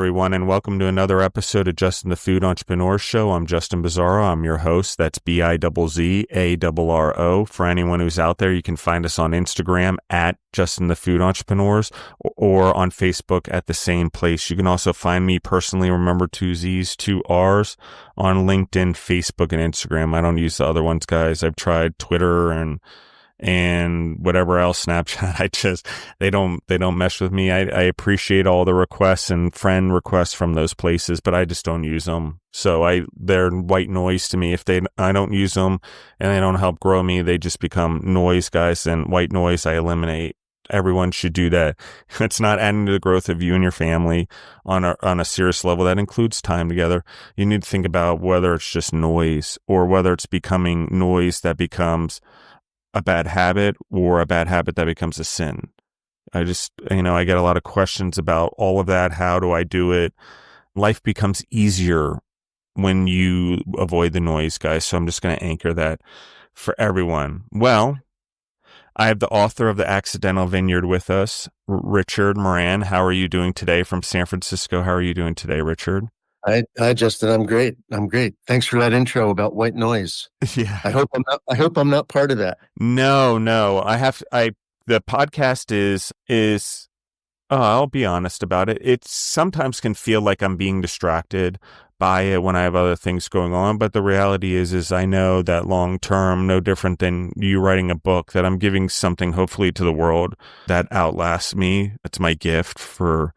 everyone, and welcome to another episode of Justin the Food Entrepreneur Show. I'm Justin Bizzarro. I'm your host. That's Bizzarro. For anyone who's out there, you can find us on Instagram at Justin the Food Entrepreneurs or on Facebook at the same place. You can also find me personally, remember 2 Z's, 2 R's, on LinkedIn, Facebook, and Instagram. I don't use the other ones, guys. I've tried Twitter and whatever else, Snapchat. they don't mesh with me. I appreciate all the requests and friend requests from those places, but I just don't use them. So they're white noise to me. If I don't use them and they don't help grow me, they just become noise, guys. And white noise, I eliminate. Everyone should do that. It's not adding to the growth of you and your family on a serious level. That includes time together. You need to think about whether it's just noise or whether it's becoming noise that becomes a bad habit or a bad habit that becomes a sin. I get a lot of questions about all of that. How do I do it? Life becomes easier when you avoid the noise, guys. So I'm just going to anchor that for everyone. Well, I have the author of the Accidental Vineyard with us, Richard Moran. How are you doing today from San Francisco? How are you doing today, Richard? Hi, Justin. I'm great. Thanks for that intro about white noise. Yeah. I hope I'm not part of that. No. The podcast is I'll be honest about it. It sometimes can feel like I'm being distracted by it when I have other things going on. But the reality is I know that long term, no different than you writing a book, that I'm giving something hopefully to the world that outlasts me. It's my gift for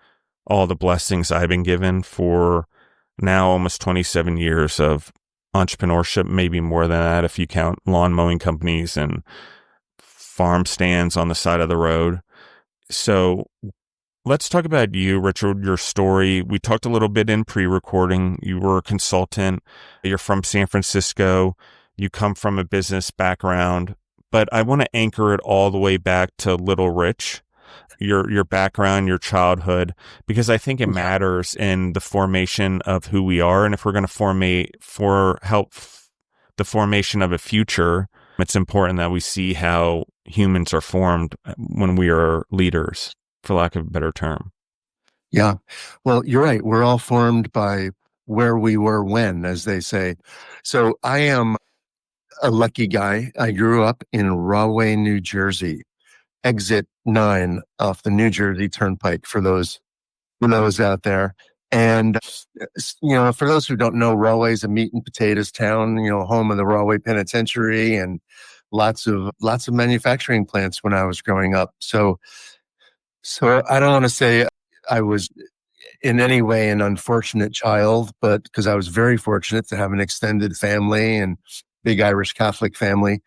all the blessings I've been given for now almost 27 years of entrepreneurship, maybe more than that if you count lawn mowing companies and farm stands on the side of the road. So let's talk about you, Richard, your story. We talked a little bit in pre-recording. You were a consultant. You're from San Francisco. You come from a business background, but I want to anchor it all the way back to Little Rich. Your background, your childhood, because I think it matters in the formation of who we are. And if we're going to help the formation of a future, it's important that we see how humans are formed when we are leaders, for lack of a better term. Yeah. Well, you're right. We're all formed by where we were when, as they say. So I am a lucky guy. I grew up in Rahway, New Jersey. Exit 9 off the New Jersey Turnpike for those out there. And, for those who don't know, Rahway is a meat and potatoes town, home of the Rahway Penitentiary and lots of manufacturing plants when I was growing up. So I don't want to say I was in any way an unfortunate child, but because I was very fortunate to have an extended family and big Irish Catholic family.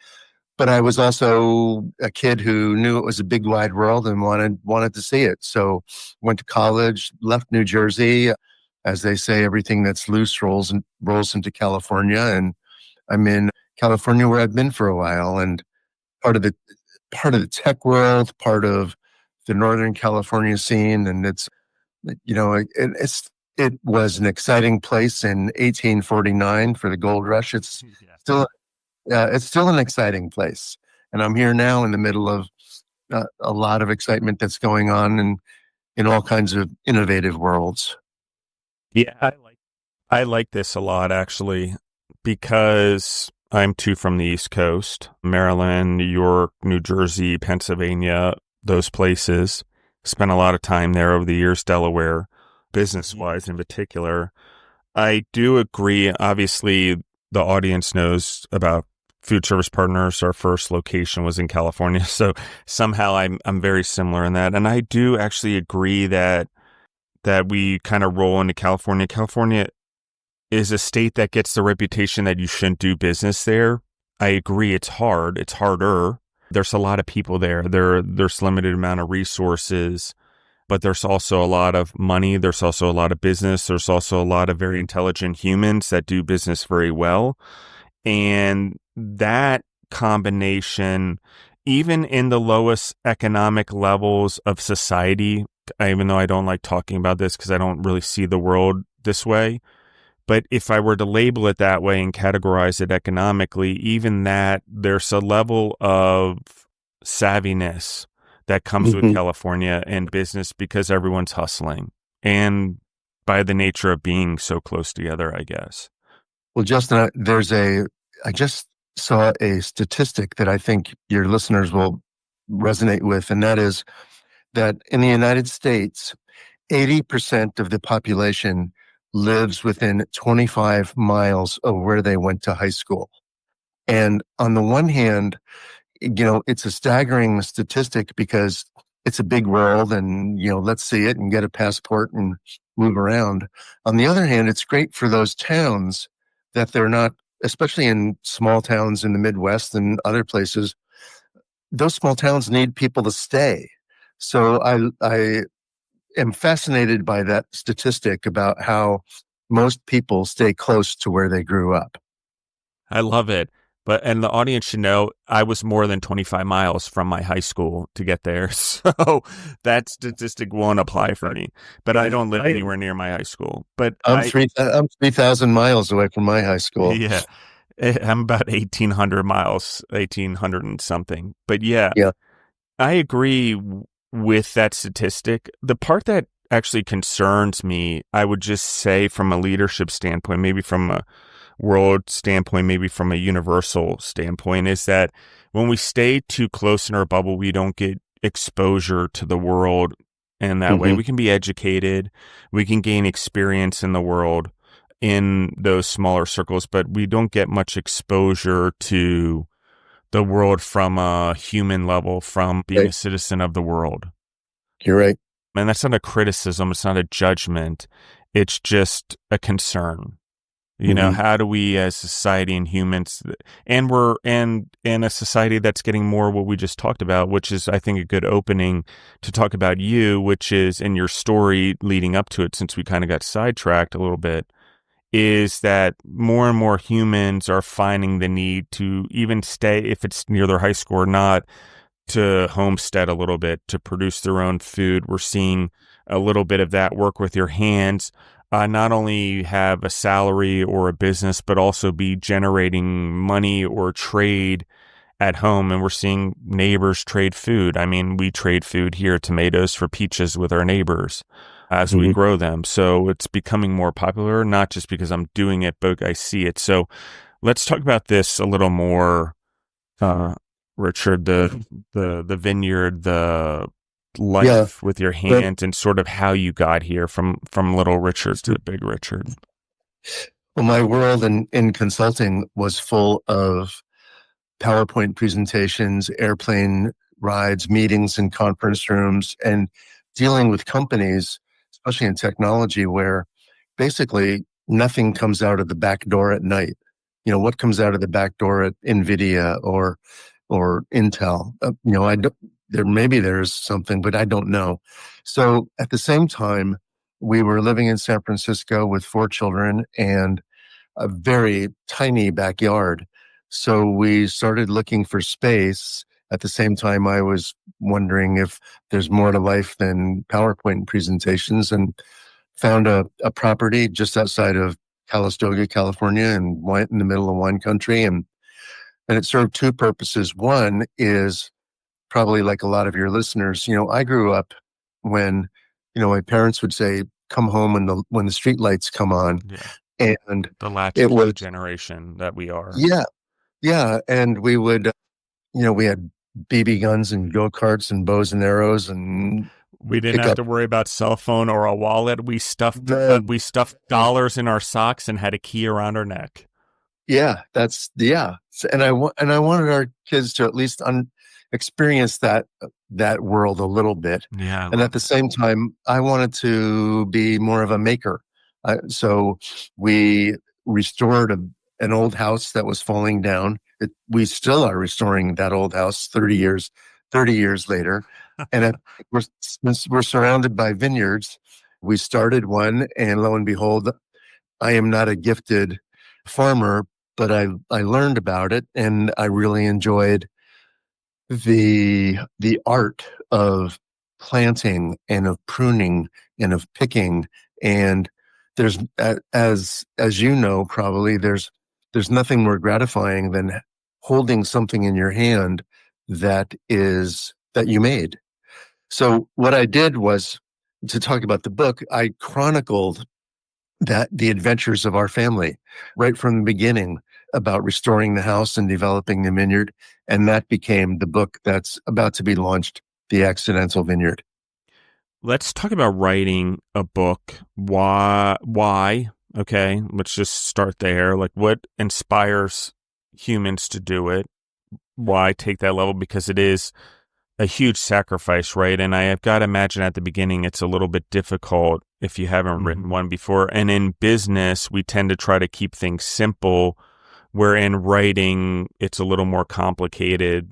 But I was also a kid who knew it was a big wide world and wanted to see it. So went to college, left New Jersey. As they say, everything that's loose rolls into California. And I'm in California where I've been for a while, and part of the tech world, part of the Northern California scene. And it was an exciting place in 1849 for the gold rush. It's still an exciting place. And I'm here now in the middle of a lot of excitement that's going on in all kinds of innovative worlds. Yeah, I like this a lot, actually, because I'm too from the East Coast, Maryland, New York, New Jersey, Pennsylvania, those places. Spent a lot of time there over the years, Delaware, business-wise in particular. I do agree, obviously, the audience knows about Food Service Partners. Our first location was in California. So somehow I'm very similar in that. And I do actually agree that we kind of roll into California. California is a state that gets the reputation that you shouldn't do business there. I agree. It's hard. It's harder. There's a lot of people there. There's limited amount of resources, but there's also a lot of money. There's also a lot of business. There's also a lot of very intelligent humans that do business very well. And that combination, even in the lowest economic levels of society, even though I don't like talking about this because I don't really see the world this way, but if I were to label it that way and categorize it economically, even that, there's a level of savviness that comes with California and business because everyone's hustling. And by the nature of being so close together, I guess. Well, Justin, I just saw a statistic that I think your listeners will resonate with, and that is that in the United States, 80% of the population lives within 25 miles of where they went to high school. And on the one hand, it's a staggering statistic because it's a big world and, let's see it and get a passport and move around. On the other hand, it's great for those towns that they're not, especially in small towns in the Midwest and other places, those small towns need people to stay. So I am fascinated by that statistic about how most people stay close to where they grew up. I love it. And the audience should know I was more than 25 miles from my high school to get there. So that statistic won't apply for me. But I don't live anywhere near my high school. But I'm 3,000 miles away from my high school. Yeah. I'm about 1,800 miles, 1,800 and something. But yeah, I agree with that statistic. The part that actually concerns me, I would just say from a leadership standpoint, maybe from a world standpoint, maybe from a universal standpoint, is that when we stay too close in our bubble, we don't get exposure to the world. And that way we can be educated, we can gain experience in the world in those smaller circles, but we don't get much exposure to the world from a human level, from being a citizen of the world. You're right. And that's not a criticism. It's not a judgment. It's just a concern. How do we as society and humans, and we're in a society that's getting more what we just talked about, which is, I think, a good opening to talk about you, which is in your story leading up to it, since we kind of got sidetracked a little bit, is that more and more humans are finding the need to even stay, if it's near their high school or not, to homestead a little bit, to produce their own food. We're seeing a little bit of that, work with your hands. Not only have a salary or a business, but also be generating money or trade at home. And we're seeing neighbors trade food. I mean, we trade food here, tomatoes for peaches with our neighbors as we grow them. So it's becoming more popular, not just because I'm doing it, but I see it. So let's talk about this a little more, Richard, the vineyard, the life with your hands, and sort of how you got here from little Richard to big Richard. Well, my world in consulting was full of PowerPoint presentations, airplane rides, meetings in conference rooms, and dealing with companies, especially in technology, where basically nothing comes out of the back door at night. What comes out of the back door at NVIDIA or Intel? There's something, but I don't know. So at the same time, we were living in San Francisco with 4 children and a very tiny backyard. So we started looking for space. At the same time, I was wondering if there's more to life than PowerPoint presentations, and found a property just outside of Calistoga, California, and in the middle of wine country. And it served 2 purposes. One is, probably like a lot of your listeners, I grew up when, my parents would say, come home when the street lights come on. Yeah. And the latchkey generation that we are. Yeah. Yeah. And we would, we had BB guns and go-karts and bows and arrows, and we didn't have to worry about cell phone or a wallet. We stuffed dollars in our socks and had a key around our neck. Yeah, and I wanted our kids to at least experience that world a little bit. Yeah, and at the same time, I wanted to be more of a maker. So we restored an old house that was falling down. We still are restoring that old house 30 years later. And we're surrounded by vineyards. We started one, and lo and behold, I am not a gifted farmer, but I learned about it, and I really enjoyed the art of planting and of pruning and of picking. And there's, as you know, probably there's nothing more gratifying than holding something in your hand that you made. So what I did was, to talk about the book, I chronicled that the adventures of our family right from the beginning about restoring the house and developing the vineyard. And that became the book that's about to be launched, The Accidental Vineyard. Let's talk about writing a book. Why? Okay, let's just start there. Like, what inspires humans to do it? Why take that level? Because it is a huge sacrifice, right? And I have got to imagine at the beginning it's a little bit difficult if you haven't written one before. And in business, we tend to try to keep things simple, where in writing, it's a little more complicated.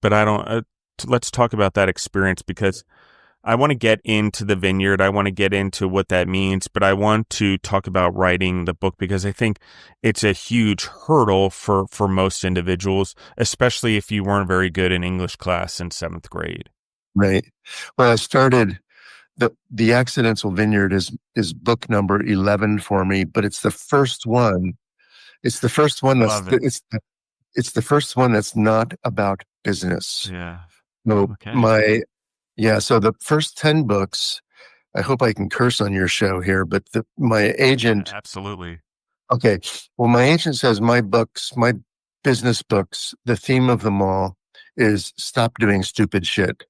But I don't, let's talk about that experience, because I want to get into the vineyard. I want to get into what that means, but I want to talk about writing the book because I think it's a huge hurdle for most individuals, especially if you weren't very good in English class in 7th grade. Right. Well, I started the Accidental Vineyard is book number 11 for me, but it's the first one. It's the first one it's the first one that's not about business. Yeah. No, Okay. so the first 10 books, I hope I can curse on your show here, but my agent, Absolutely. okay, well, my agent says my business books, the theme of them all is stop doing stupid shit.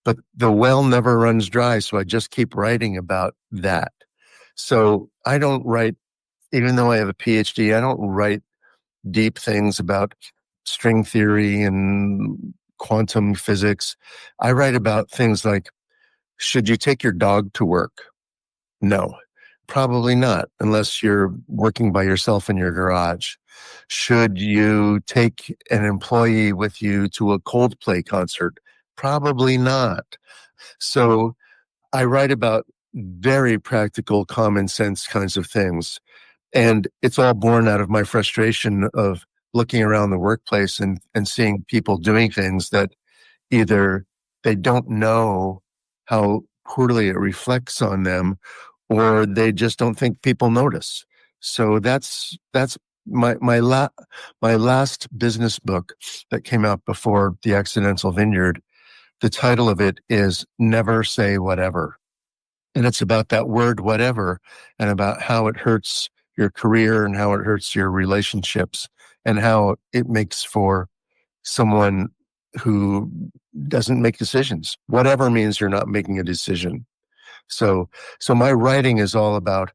But the well never runs dry, so I just keep writing about that. So I don't write, even though I have a PhD, I don't write deep things about string theory and quantum physics. I write about things like, should you take your dog to work? No, probably not, unless you're working by yourself in your garage. Should you take an employee with you to a Coldplay concert? Probably not. So I write about very practical, common sense kinds of things. And it's all born out of my frustration of looking around the workplace and seeing people doing things that either they don't know how poorly it reflects on them, or they just don't think people notice. So that's my last business book that came out before The Accidental Vineyard. The title of it is Never Say Whatever. And it's about that word, whatever, and about how it hurts your career and how it hurts your relationships and how it makes for someone who doesn't make decisions. Whatever means you're not making a decision. So my writing is all about,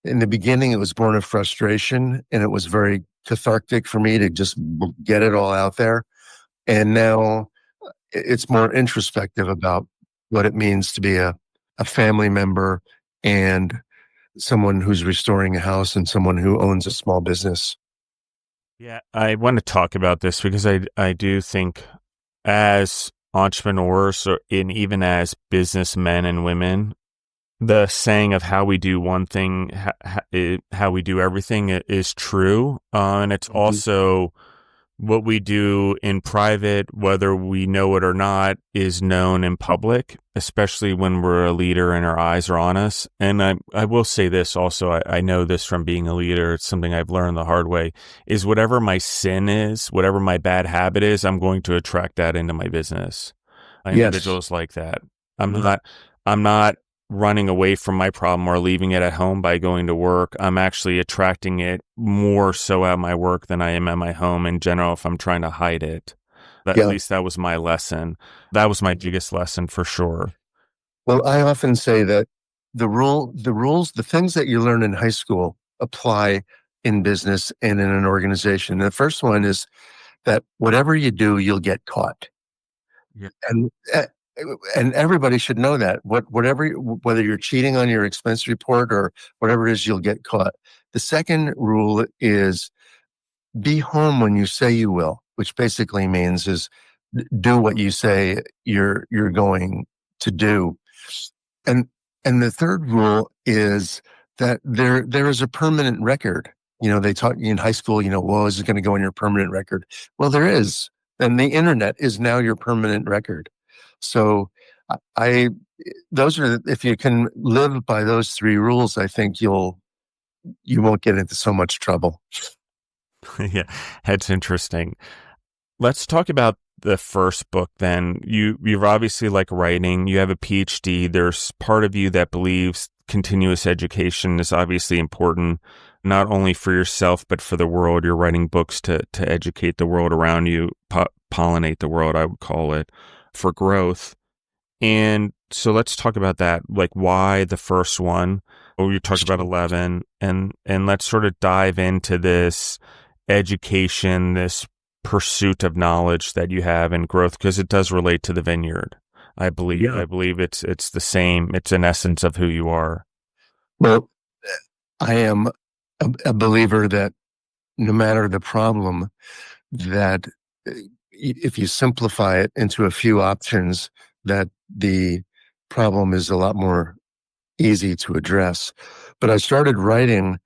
in the beginning, it was born of frustration, and it was very cathartic for me to just get it all out there. And now it's more introspective about what it means to be a family member and someone who's restoring a house and someone who owns a small business. Yeah, I want to talk about this because I do think as entrepreneurs and even as businessmen and women, the saying of how we do one thing, how we do everything is true. And it's also what we do in private, whether we know it or not, is known in public, especially when we're a leader and our eyes are on us. And I will say this also, I know this from being a leader, it's something I've learned the hard way, is whatever my sin is, whatever my bad habit is, I'm going to attract that into my business. Individuals like that. I'm not running away from my problem or leaving it at home by going to work. I'm actually attracting it more so at my work than I am at my home in general if I'm trying to hide it. At least that was my lesson. That was my biggest lesson for sure. Well, I often say that the rules, the things that you learn in high school apply in business and in an organization. The first one is that whatever you do, you'll get caught. Yeah. And everybody should know that. Whether you're cheating on your expense report or whatever it is, you'll get caught. The second rule is be home when you say you will, which basically means is do what you say you're going to do. And the third rule is that there is a permanent record. They taught you in high school, well, is it going to go on your permanent record? Well, there is. And the internet is now your permanent record. So if you can live by those three rules, I think you won't get into so much trouble. Yeah, that's interesting. Let's talk about the first book then. You're obviously like writing, you have a PhD. There's part of you that believes continuous education is obviously important, not only for yourself, but for the world. You're writing books to educate the world around you, pollinate the world, I would call it, for growth. And so let's talk about that. Like, why the first one? Oh, you talked about 11, and let's sort of dive into this education, this pursuit of knowledge that you have and growth, because it does relate to the vineyard. I believe. Yeah. I believe it's the same. It's an essence of who you are. Well, I am a believer that no matter the problem, that if you simplify it into a few options, that the problem is a lot more easy to address. But I started writing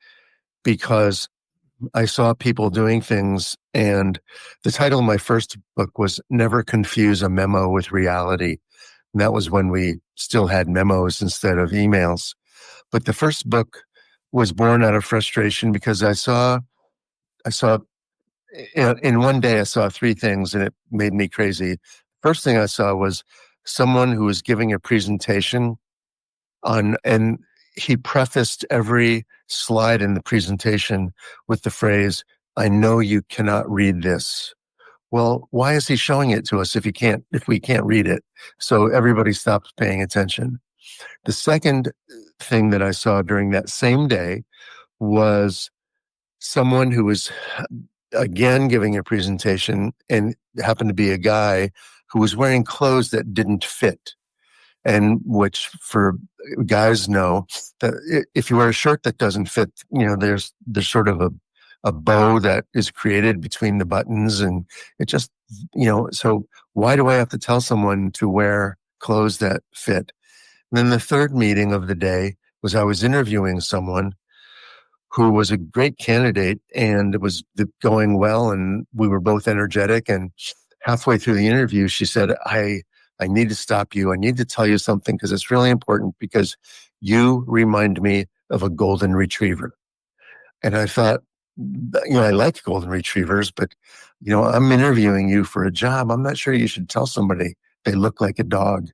because I saw people doing things, and the title of my first book was Never Confuse a Memo with Reality. And that was when we still had memos instead of emails. But the first book was born out of frustration because I saw in one day, I saw three things and it made me crazy. First thing I saw was someone who was giving a presentation and he prefaced every slide in the presentation with the phrase, "I know you cannot read this." Well, why is he showing it to us if we can't read it? So everybody stopped paying attention. The second thing that I saw during that same day was someone who was again giving a presentation, and happened to be a guy who was wearing clothes that didn't fit. And which, for guys, know that if you wear a shirt that doesn't fit, there's sort of a bow that is created between the buttons, and it just, so why do I have to tell someone to wear clothes that fit? And then the third meeting of the day was I was interviewing someone who was a great candidate, and it was going well, and we were both energetic. And halfway through the interview, she said, I need to stop you. I need to tell you something because it's really important, because you remind me of a golden retriever. And I thought, I like golden retrievers, but, I'm interviewing you for a job. I'm not sure you should tell somebody they look like a dog.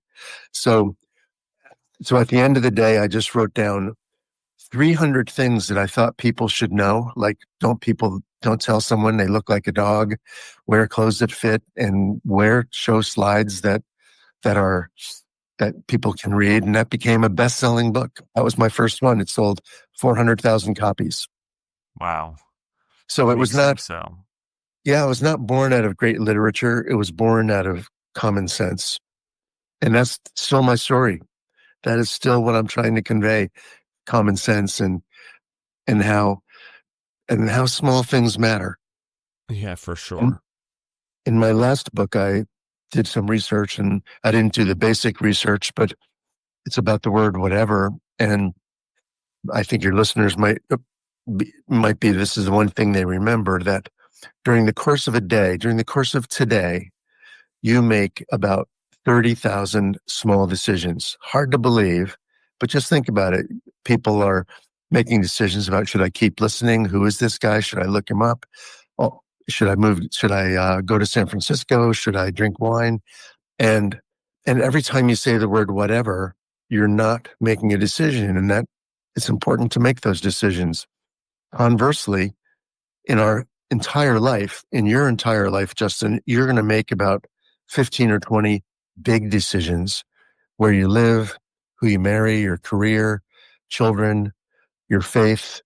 So at the end of the day, I just wrote down 300 things that I thought people should know. Like, don't tell someone they look like a dog, wear clothes that fit, and show slides that people can read. And that became a best-selling book. That was my first one. It sold 400,000 copies. Wow. So it was not, so. Yeah, it was not born out of great literature. It was born out of common sense. And that's still my story. That is still what I'm trying to convey, common sense and how small things matter. Yeah, for sure. In my last book, I did some research, and I didn't do the basic research, but it's about the word whatever. And I think your listeners might be, this is the one thing they remember, that during the course of a day, during the course of today, you make about 30,000 small decisions. Hard to believe, but just think about it. People are making decisions about, should I keep listening? Who is this guy? Should I look him up? Oh, should I move? Should I go to San Francisco? Should I drink wine? And every time you say the word whatever, you're not making a decision, and that it's important to make those decisions. Conversely, in your entire life, Justin, you're going to make about 15 or 20 big decisions: where you live, who you marry, your career, children, your faith,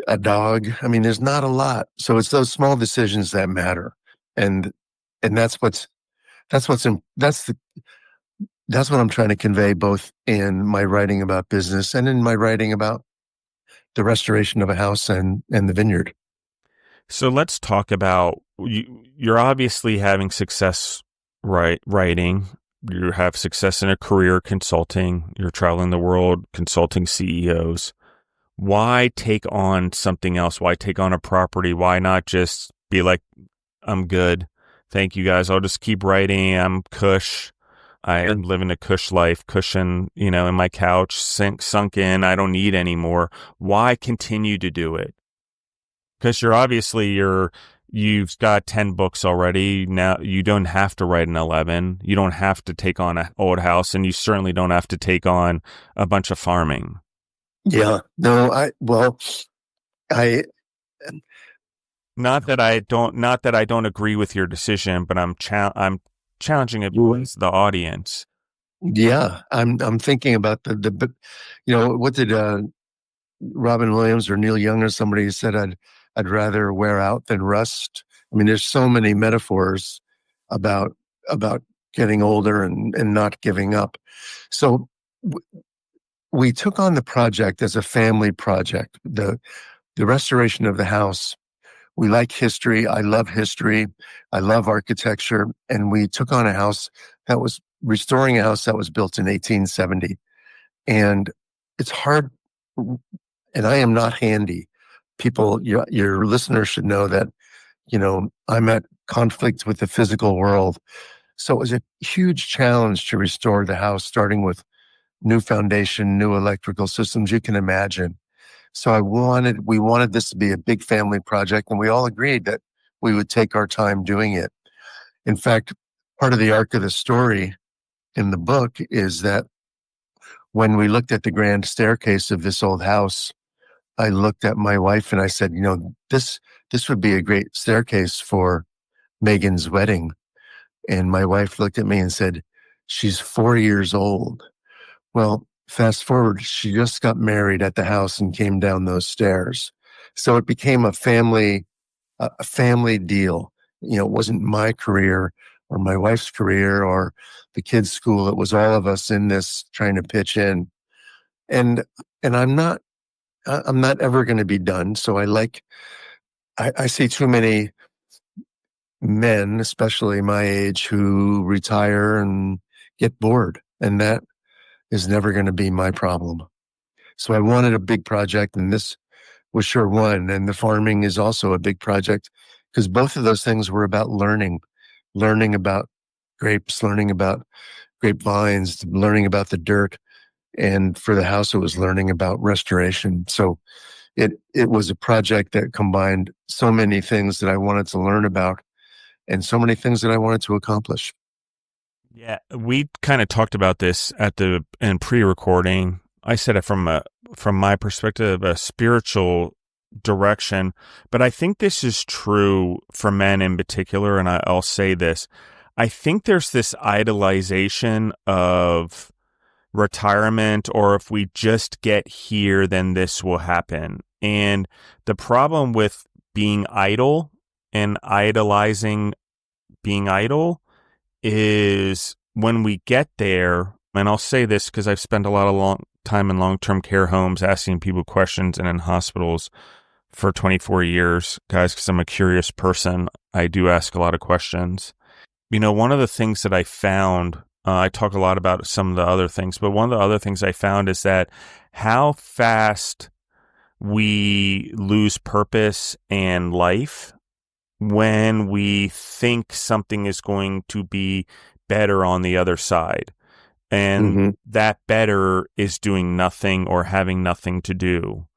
a dog. I mean, there's not a lot. So it's those small decisions that matter. And that's what I'm trying to convey, both in my writing about business and in my writing about the restoration of a house and the vineyard. So let's talk about, you're obviously having success writing. You have success in a career consulting. You're traveling the world consulting CEOs. Why take on something else? Why take on a property? Why not just be like, I'm good. Thank you guys. I'll just keep writing. I'm cush. I am living a cush life, cushion, in my couch, sunk in. I don't need any more. Why continue to do it? Because you're You've got 10 books already. Now you don't have to write an 11. You don't have to take on an old house, and you certainly don't have to take on a bunch of farming. Yeah. No, I, Not that I don't agree with your decision, but I'm challenging it with the audience. yeah, I'm thinking about what did Robin Williams or Neil Young or somebody said, I'd rather wear out than rust. I mean, there's so many metaphors about about getting older and not giving up. So we took on the project as a family project. The restoration of the house. We like history. I love history. I love architecture. And we took on a house that was restoring a house that was built in 1870. And it's hard. And I am not handy. People, your listeners should know that, I'm at conflict with the physical world. So it was a huge challenge to restore the house, starting with new foundation, new electrical systems. You can imagine. So we wanted this to be a big family project, and we all agreed that we would take our time doing it. In fact, part of the arc of the story in the book is that when we looked at the grand staircase of this old house, I looked at my wife and I said, this would be a great staircase for Megan's wedding. And my wife looked at me and said, she's 4 years old. Well, fast forward, she just got married at the house and came down those stairs. So it became a family deal. It wasn't my career or my wife's career or the kids' school. It was all of us in this trying to pitch in. And I'm not ever going to be done. So I see too many men, especially my age, who retire and get bored. And that is never going to be my problem. So I wanted a big project, and this was sure one. And the farming is also a big project because both of those things were about learning about grapes, learning about grapevines, learning about the dirt. And for the house, it was learning about restoration. So it was a project that combined so many things that I wanted to learn about and so many things that I wanted to accomplish. Yeah, we kind of talked about this in pre-recording. I said it from my perspective, a spiritual direction, but I think this is true for men in particular, and I'll say this. I think there's this idolization of retirement, or if we just get here, then this will happen. And the problem with being idle and idolizing being idle is when we get there, and I'll say this because I've spent a lot of time in long-term care homes asking people questions and in hospitals for 24 years, guys, because I'm a curious person. I do ask a lot of questions. One of the things that I found, I talk a lot about some of the other things, but one of the other things I found is that how fast we lose purpose and life when we think something is going to be better on the other side. And that better is doing nothing or having nothing to do.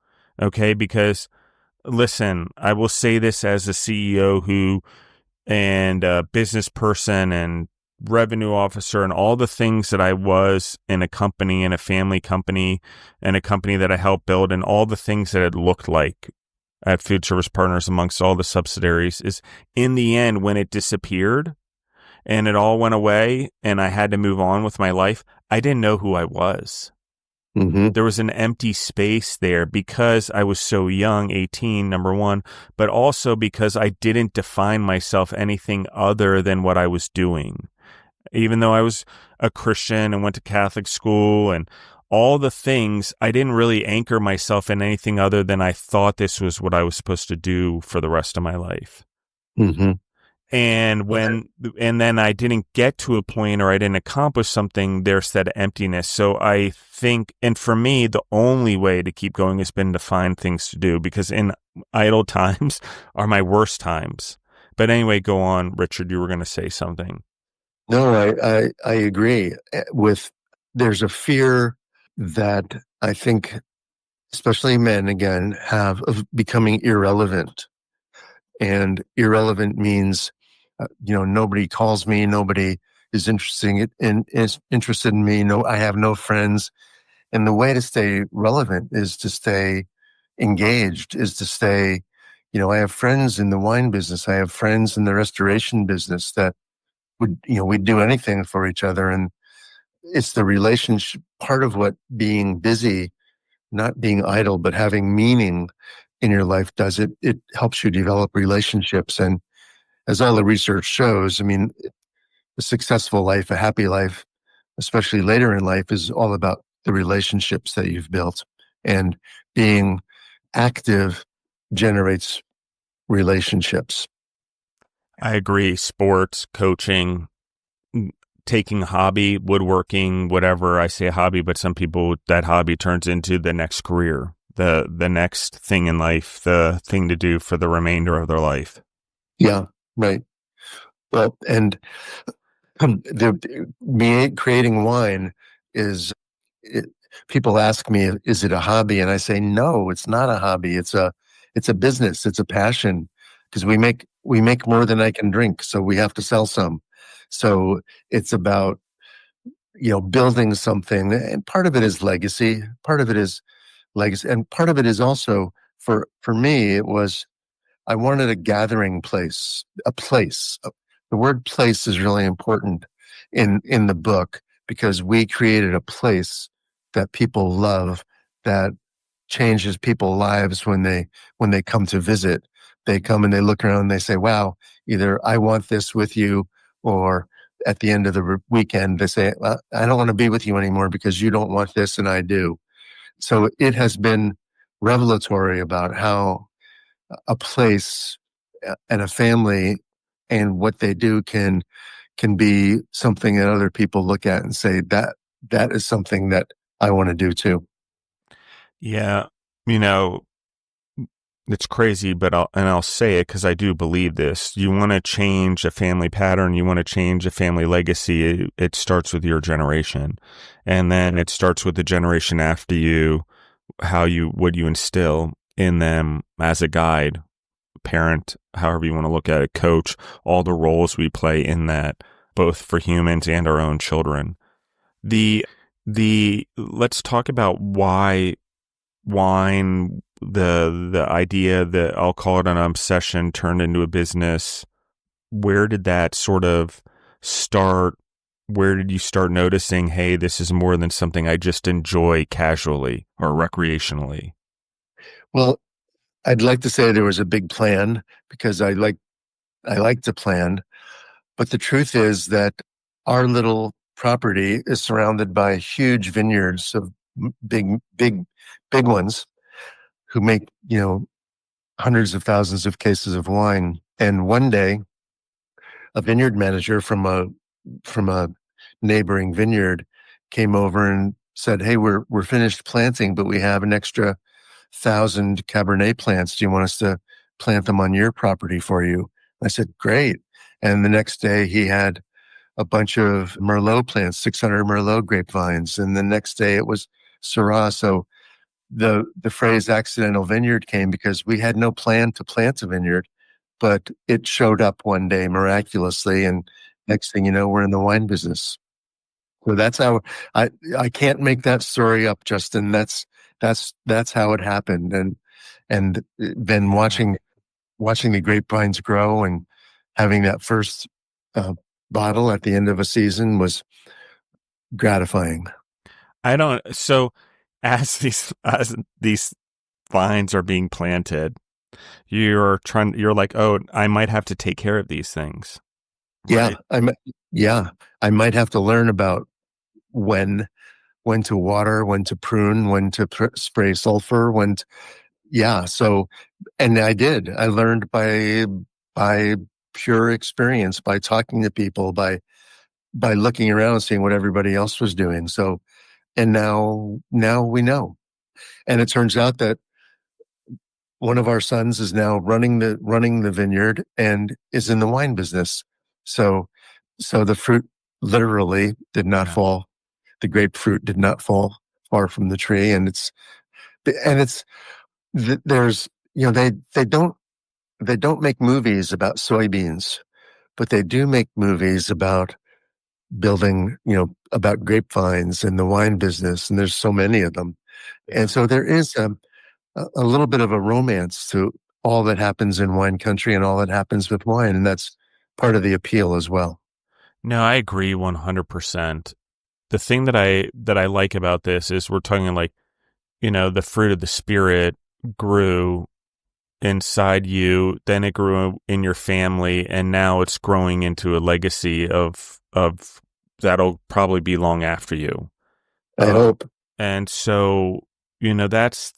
Okay? Because listen, I will say this as a CEO and a business person and revenue officer and all the things that I was in a company, in a family company, and a company that I helped build, and all the things that it looked like at Food Service Partners amongst all the subsidiaries, is in the end, when it disappeared and it all went away and I had to move on with my life, I didn't know who I was. There was an empty space there because I was so young, 18, number one, but also because I didn't define myself anything other than what I was doing. Even though I was a Christian and went to Catholic school and all the things, I didn't really anchor myself in anything other than I thought this was what I was supposed to do for the rest of my life. And then I didn't get to a point, or I didn't accomplish something, there's that emptiness. So I think, and for me, the only way to keep going has been to find things to do, because in idle times are my worst times. But anyway, go on, Richard, you were going to say something. No, I agree with, there's a fear that I think, especially men again, have of becoming irrelevant. And irrelevant means, nobody calls me, nobody is interested in me. No, I have no friends. And the way to stay relevant is to stay engaged, is to stay, I have friends in the wine business. I have friends in the restoration business that we'd do anything for each other. And it's the relationship part of what being busy, not being idle, but having meaning in your life does. It helps you develop relationships. And as all the research shows, I mean, a successful life, a happy life, especially later in life, is all about the relationships that you've built. And being active generates relationships. I agree. Sports, coaching, taking a hobby, woodworking, whatever. I say a hobby, but some people, that hobby turns into the next career, the next thing in life, the thing to do for the remainder of their life. Yeah, right. Well, and creating wine is, people ask me, is it a hobby? And I say, no, it's not a hobby. It's a business. It's a passion, because we make more than I can drink. So we have to sell some. So it's about, building something. And part of it is legacy. Part of it is legacy. And part of it is also, for me, it was, I wanted a gathering place, a place. The word place is really important in the book, because we created a place that people love, that changes people's lives when they come to visit. They come and they look around and they say, wow, either I want this with you, or at the end of the weekend, they say, well, I don't want to be with you anymore because you don't want this and I do. So it has been revelatory about how a place and a family and what they do can be something that other people look at and say, that is something that I want to do too. Yeah. It's crazy, but I'll say it because I do believe this. You want to change a family pattern. You want to change a family legacy. It starts with your generation, and then it starts with the generation after you. What you instill in them as a guide, parent, however you want to look at it, coach, all the roles we play in that, both for humans and our own children. Let's talk about why wine, the idea that I'll call it an obsession turned into a business. Where did that sort of start? Where did you start noticing, hey, this is more than something I just enjoy casually or recreationally? Well, I'd like to say there was a big plan, because I like to plan, but the truth is that our little property is surrounded by huge vineyards of big ones, who make, hundreds of thousands of cases of wine. And one day, a vineyard manager from a neighboring vineyard came over and said, "Hey, we're finished planting, but we have an extra 1,000 Cabernet plants. Do you want us to plant them on your property for you?" I said, "Great." And the next day he had a bunch of Merlot plants, 600 Merlot grapevines. And the next day it was Syrah. So the phrase accidental vineyard came because we had no plan to plant a vineyard, but it showed up one day miraculously. And next thing you know, we're in the wine business. So that's how I can't make that story up, Justin. That's how it happened. And then watching the grapevines grow and having that first bottle at the end of a season was gratifying. So as these vines are being planted, you're like, oh, I might have to take care of these things. Right? I might have to learn about when to water, when to prune, when to spray sulfur, so, and I did. I learned by pure experience, by talking to people, by looking around and seeing what everybody else was doing. So, and now we know. And it turns out that one of our sons is now running the vineyard and is in the wine business. So the fruit literally did not fall. The grapefruit did not fall far from the tree, and there's, they don't they don't make movies about soybeans, but they do make movies about building, about grapevines and the wine business. And there's so many of them. And so there is a little bit of a romance to all that happens in wine country and all that happens with wine. And that's part of the appeal as well. No, I agree 100%. The thing that I like about this is we're talking like, the fruit of the spirit grew inside you, then it grew in your family, and now it's growing into a legacy of that'll probably be long after you. I hope. And so, it's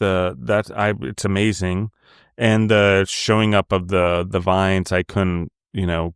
amazing. And the showing up of the vines, I couldn't,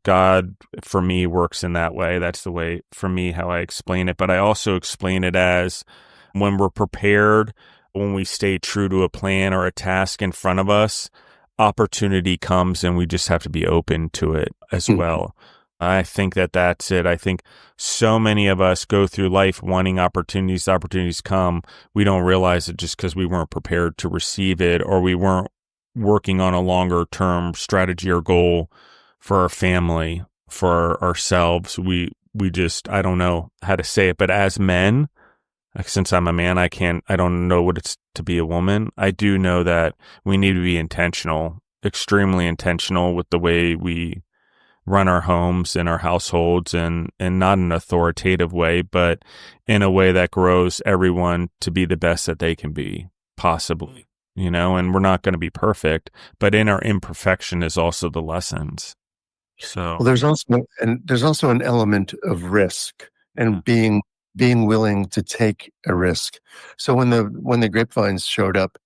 God for me works in that way. That's the way for me, how I explain it. But I also explain it as when we're prepared, when we stay true to a plan or a task in front of us, opportunity comes and we just have to be open to it as well. I think that's it. I think so many of us go through life wanting opportunities. Opportunities come. We don't realize it just because we weren't prepared to receive it, or we weren't working on a longer term strategy or goal for our family, for ourselves. We just, I don't know how to say it, but as men, since I'm a man, I don't know what it's to be a woman. I do know that we need to be intentional, extremely intentional with the way we run our homes and our households, and not in an authoritative way, but in a way that grows everyone to be the best that they can be, possibly, and we're not going to be perfect, but in our imperfection is also the lessons. So well, there's also an element of risk and being willing to take a risk. So when the grapevines showed up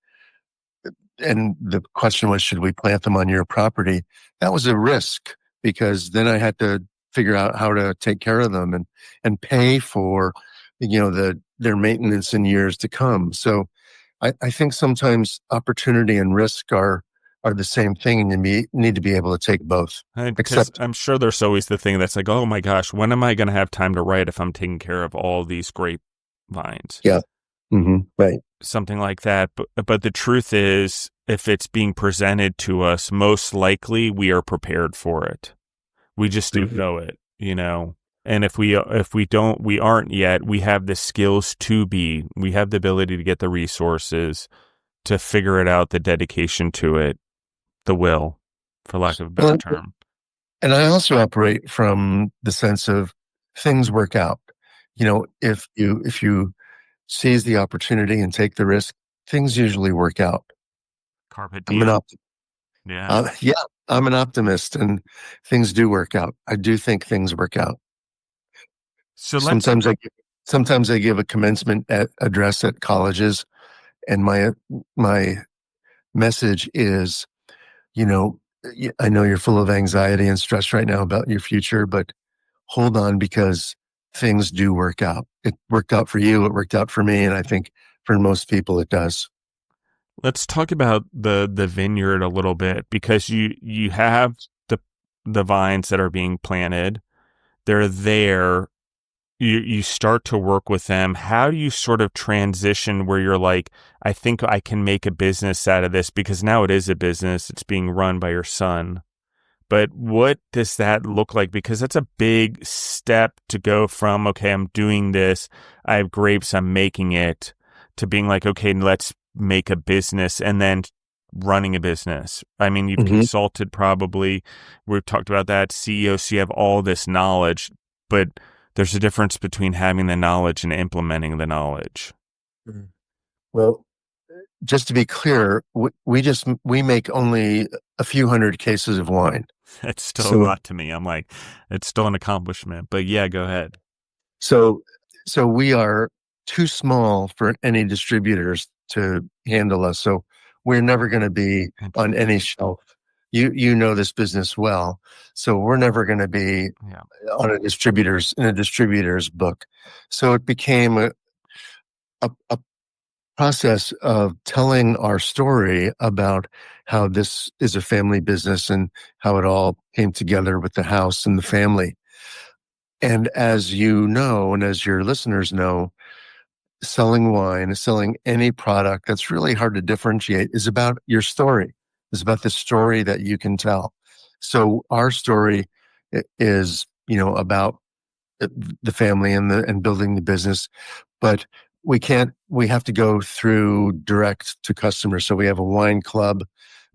and the question was, should we plant them on your property? That was a risk, because then I had to figure out how to take care of them and pay for, their maintenance in years to come. So I think sometimes opportunity and risk are the same thing, and you need to be able to take both. Except I'm sure there's always the thing that's like, oh my gosh, when am I going to have time to write if I'm taking care of all these grapevines? Yeah. Mm-hmm. Right. Something like that. But the truth is, if it's being presented to us, most likely we are prepared for it. We just don't know it, And if we aren't yet, we have the skills to be. We have the ability to get the resources to figure it out, the dedication to it, the will, for lack of a better term. And I also operate from the sense of things work out. If you seize the opportunity and take the risk, things usually work out. Carpe diem. I'm an optimist, and things do work out. I do think things work out. So sometimes I give a commencement address at colleges, and my message is, I know you're full of anxiety and stress right now about your future, but hold on, because things do work out. It worked out for you. It worked out for me. And I think for most people it does. Let's talk about the vineyard a little bit, because you have the vines that are being planted. They're there. You start to work with them. How do you sort of transition where you're like, I think I can make a business out of this, because now it is a business. It's being run by your son. But what does that look like? Because that's a big step to go from, okay, I'm doing this, I have grapes, I'm making it, to being like, okay, let's make a business, and then running a business. I mean, you've consulted probably, we've talked about that, CEO, so you have all this knowledge, but there's a difference between having the knowledge and implementing the knowledge. Well, just to be clear, we make only a few hundred cases of wine. That's still a lot to me. I'm like, it's still an accomplishment, but yeah, go ahead. So we are too small for any distributors to handle us. So we're never going to be on any shelf. You know this business well. So we're never going to be on in a distributor's book. So it became a process of telling our story about how this is a family business and how it all came together with the house and the family. And as you know, and as your listeners know, selling wine, selling any product that's really hard to differentiate, is about your story. It's about the story that you can tell. So our story is, about the family and building the business, but we have to go through direct to customers. So we have a wine club.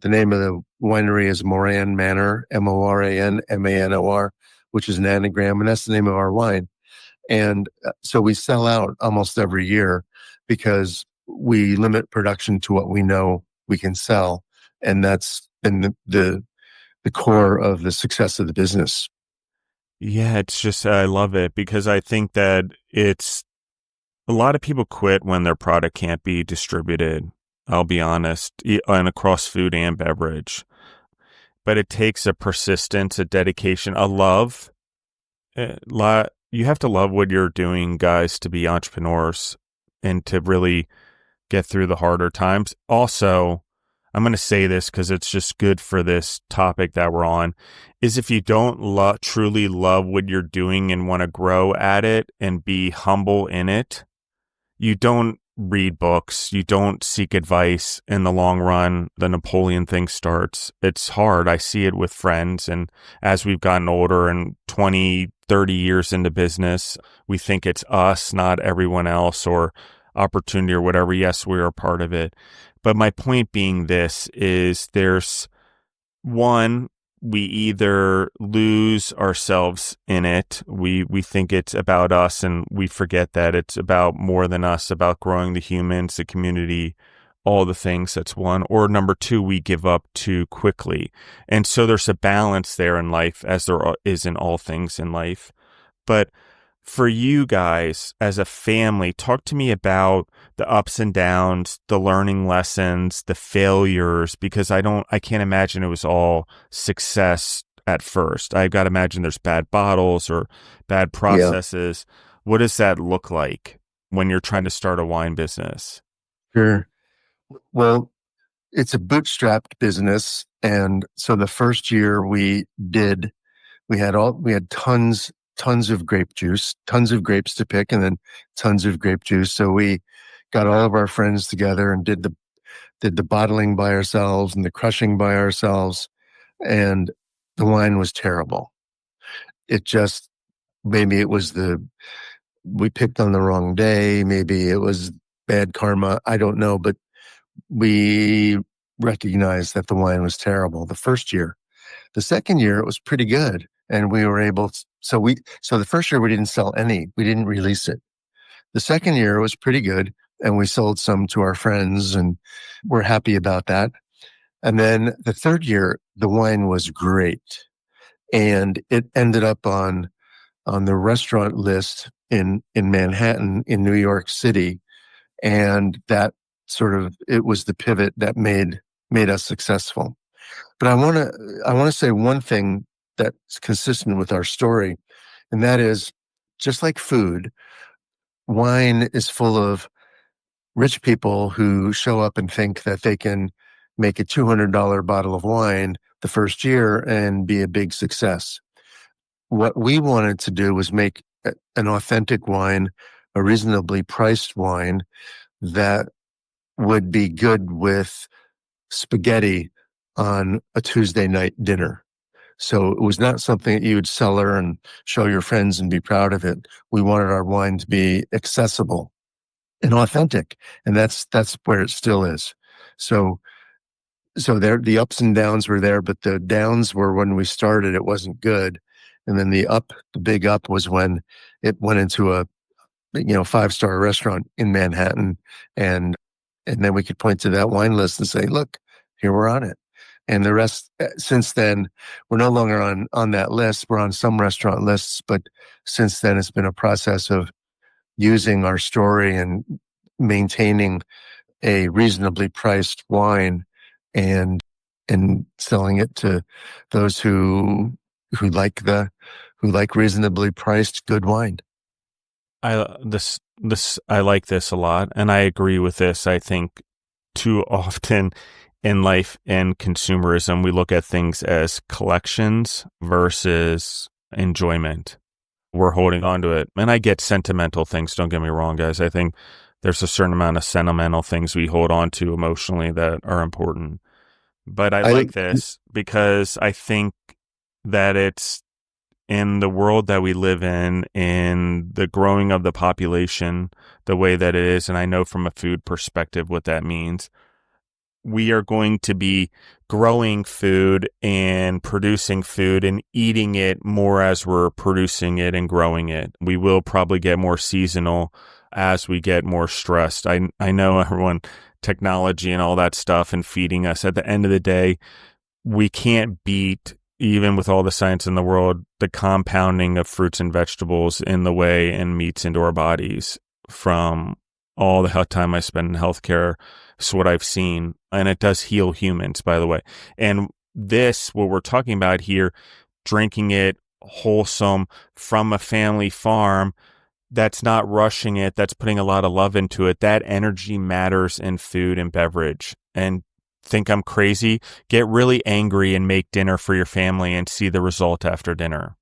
The name of the winery is Moran Manor, Moran Manor, which is an anagram, and that's the name of our wine. And so we sell out almost every year because we limit production to what we know we can sell. And that's been the core of the success of the business. Yeah, it's just, I love it because I think that it's a lot of people quit when their product can't be distributed. I'll be honest, and across food and beverage. But it takes a persistence, a dedication, a love. You have to love what you're doing, guys, to be entrepreneurs and to really get through the harder times. Also, I'm going to say this because it's just good for this topic that we're on, is if you don't truly love what you're doing and want to grow at it and be humble in it, you don't read books, you don't seek advice. In the long run, the Napoleon thing starts. It's hard. I see it with friends. And as we've gotten older and 20, 30 years into business, we think it's us, not everyone else, or opportunity or whatever. Yes, we're a part of it. But my point being this is there's one, we either lose ourselves in it. We think it's about us and we forget that it's about more than us, about growing the humans, the community, all the things. That's one. Or number two, we give up too quickly. And so there's a balance there in life, as there is in all things in life. But for you guys as a family, talk to me about the ups and downs, the learning lessons, the failures, because I can't imagine it was all success at first. I've got to imagine there's bad bottles or bad processes. Yeah. What does that look like when you're trying to start a wine business? Sure. Well, it's a bootstrapped business. And so the first year we had tons of grape juice, tons of grapes to pick, and then tons of grape juice. So we got all of our friends together and did the bottling by ourselves and the crushing by ourselves. And the wine was terrible. Maybe it was we picked on the wrong day. Maybe it was bad karma. I don't know, but we recognized that the wine was terrible the first year. The second year, it was pretty good. And we were able to, so the first year we didn't sell any, we didn't release it. The second year was pretty good. And we sold some to our friends and we're happy about that. And then the third year, the wine was great. And it ended up on the restaurant list in Manhattan, in New York City. And that it was the pivot that made us successful. But I want to say one thing that's consistent with our story, and that is, just like food, wine is full of rich people who show up and think that they can make a $200 bottle of wine the first year and be a big success. What we wanted to do was make an authentic wine, a reasonably priced wine that would be good with spaghetti on a Tuesday night dinner. So it was not something that you would cellar and show your friends and be proud of it. We wanted our wine to be accessible and authentic, and that's where it still is. So there, the ups and downs were there, but the downs were when we started, it wasn't good. And then the big up was when it went into a 5-star restaurant in Manhattan, and then we could point to that wine list and say, look, here we're on it. And the rest, since then, we're no longer on that list. We're on some restaurant lists, but since then, it's been a process of using our story and maintaining a reasonably priced wine and selling it to those who like reasonably priced good wine. I like this a lot, and I agree with this. I think too often in life and consumerism, we look at things as collections versus enjoyment. We're holding on to it. And I get sentimental things. Don't get me wrong, guys. I think there's a certain amount of sentimental things we hold on to emotionally that are important. But I I like this because I think that it's in the world that we live in the growing of the population, the way that it is, and I know from a food perspective what that means. We are going to be growing food and producing food and eating it more as we're producing it and growing it. We will probably get more seasonal as we get more stressed. I know everyone, technology and all that stuff and feeding us. At the end of the day, we can't beat, even with all the science in the world, the compounding of fruits and vegetables in the way and meats into our bodies from all the time I spend in healthcare. It's what I've seen. And it does heal humans, by the way. And this, what we're talking about here, drinking it wholesome from a family farm, that's not rushing it, that's putting a lot of love into it. That energy matters in food and beverage. And think I'm crazy? Get really angry and make dinner for your family and see the result after dinner.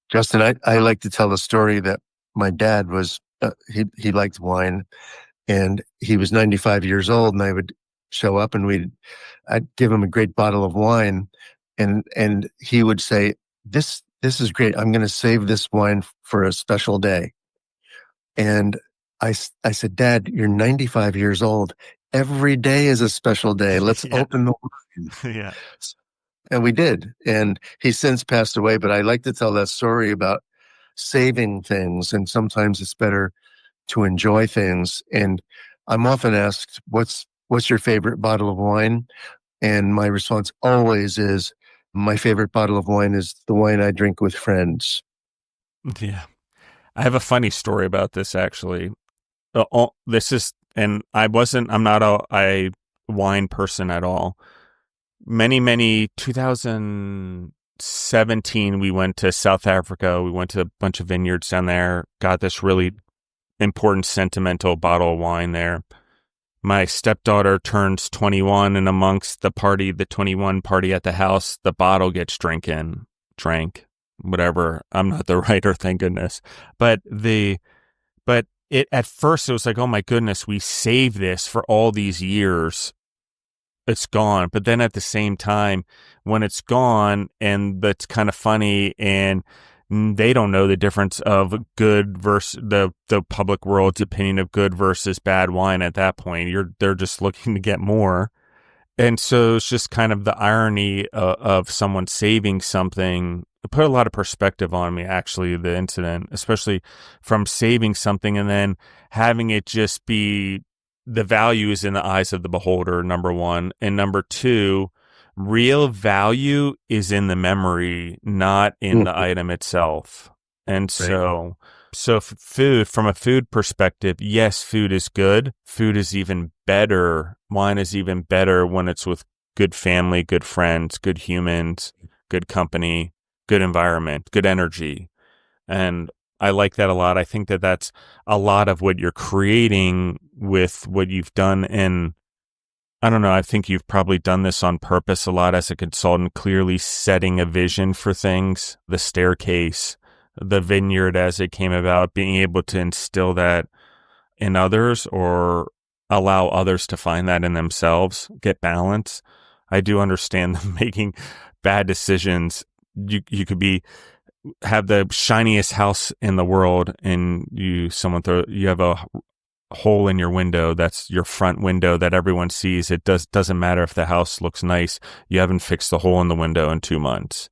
Justin, I like to tell the story that my dad was, he liked wine, and he was 95 years old, and I would show up and I'd give him a great bottle of wine, and he would say, this is great. I'm going to save this wine for a special day. And I said, Dad, you're 95 years old. Every day is a special day. Let's open the wine. Yeah. And we did. And he's since passed away, but I like to tell that story about saving things. And sometimes it's better to enjoy things. And I'm often asked, what's your favorite bottle of wine? And my response always is, my favorite bottle of wine is the wine I drink with friends. Yeah. I have a funny story about this, actually. I'm not a wine person at all. Many 2017, we went to South Africa. We went to a bunch of vineyards down there, got this really important sentimental bottle of wine there. My stepdaughter turns 21, and amongst the 21 party at the house, the bottle gets drank, whatever. I'm not the writer, thank goodness. But at first it was like, oh my goodness, we saved this for all these years. It's gone. But then at the same time, when it's gone, and that's kind of funny, and they don't know the difference of good versus the public world's opinion of good versus bad wine at that point. They're just looking to get more. And so it's just kind of the irony of someone saving something. It put a lot of perspective on me, actually, the incident, especially from saving something and then having it just be the value is in the eyes of the beholder, number one. And number two, real value is in the memory, not in the item itself. And so food, from a food perspective, yes, food is good. Food is even better. Wine is even better when it's with good family, good friends, good humans, good company, good environment, good energy. And I like that a lot. I think that that's a lot of what you're creating with what you've done. And I don't know, I think you've probably done this on purpose a lot as a consultant, clearly setting a vision for things, the staircase, the vineyard as it came about, being able to instill that in others or allow others to find that in themselves, get balance. I do understand them making bad decisions. You could have the shiniest house in the world and you have a hole in your window, that's your front window that everyone sees. It doesn't matter if the house looks nice, you haven't fixed the hole in the window in 2 months.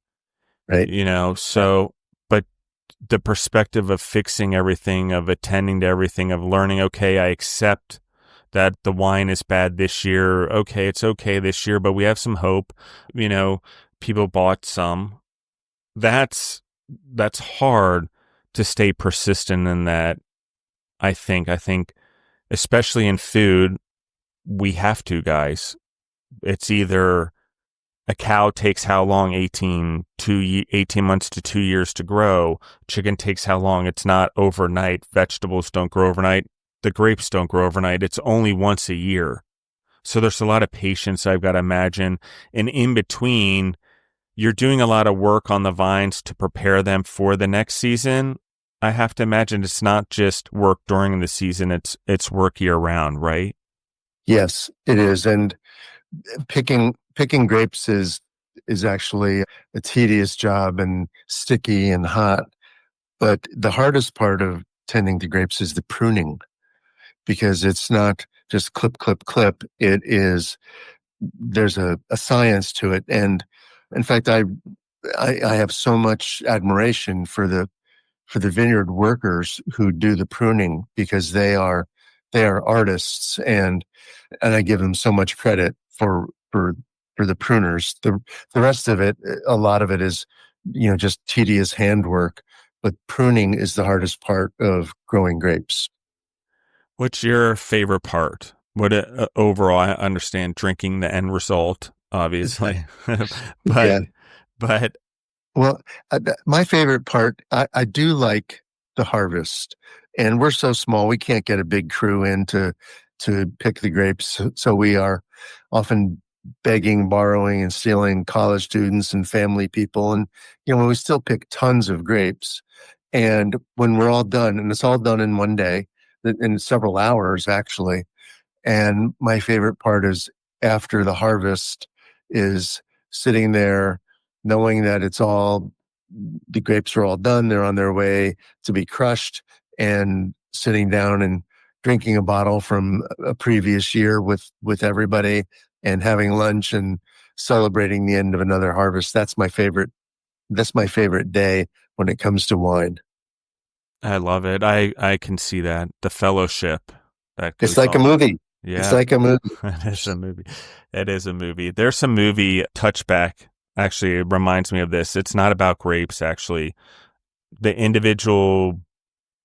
Right. But the perspective of fixing everything, of attending to everything, of learning, okay, I accept that the wine is bad this year. Okay, it's okay this year, but we have some hope. People bought some. That's hard to stay persistent in that. I think especially in food, we have to, guys. It's either a cow takes how long? 18 months to 2 years to grow. Chicken takes how long? It's not overnight. Vegetables don't grow overnight. The grapes don't grow overnight. It's only once a year. So there's a lot of patience, I've got to imagine. And in between, you're doing a lot of work on the vines to prepare them for the next season. I have to imagine it's not just work during the season, it's work year round, right? Yes, it is. And picking picking grapes is actually a tedious job and sticky and hot. But the hardest part of tending to grapes is the pruning, because it's not just clip, clip, clip. There's a science to it. And in fact, I have so much admiration for the vineyard workers who do the pruning, because they are artists, and I give them so much credit for the pruners. The rest of it, a lot of it is, just tedious handwork, but pruning is the hardest part of growing grapes. What's your favorite part? What overall? I understand drinking the end result, obviously, but Yeah. but Well, my favorite part, I do like the harvest, and we're so small we can't get a big crew in to pick the grapes, so we are often begging, borrowing, and stealing college students and family people, and when we still pick tons of grapes, and when we're all done, and it's all done in one day, in several hours actually. And my favorite part is after the harvest is sitting there knowing that the grapes are all done, they're on their way to be crushed, and sitting down and drinking a bottle from a previous year with everybody, and having lunch and celebrating the end of another harvest. That's my favorite. That's my favorite day when it comes to wine. I love it. I can see that the fellowship that It's goes like a on. movie. It's Yeah, like a movie. it is a movie. It is a movie. There's some movie touchback. Actually, it reminds me of this. It's not about grapes. Actually, the individual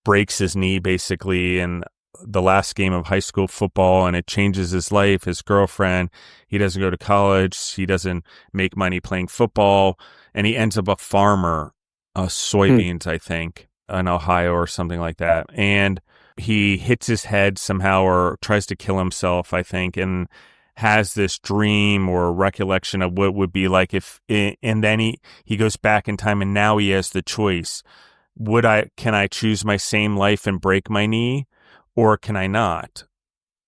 breaks his knee basically in the last game of high school football, and it changes his life, his girlfriend. He doesn't go to college. He doesn't make money playing football, and he ends up a farmer, soybeans, I think, in Ohio or something like that. And he hits his head somehow or tries to kill himself, I think, and has this dream or recollection of what it would be like and then he goes back in time, and now he has the choice. Can I choose my same life and break my knee, or can I not?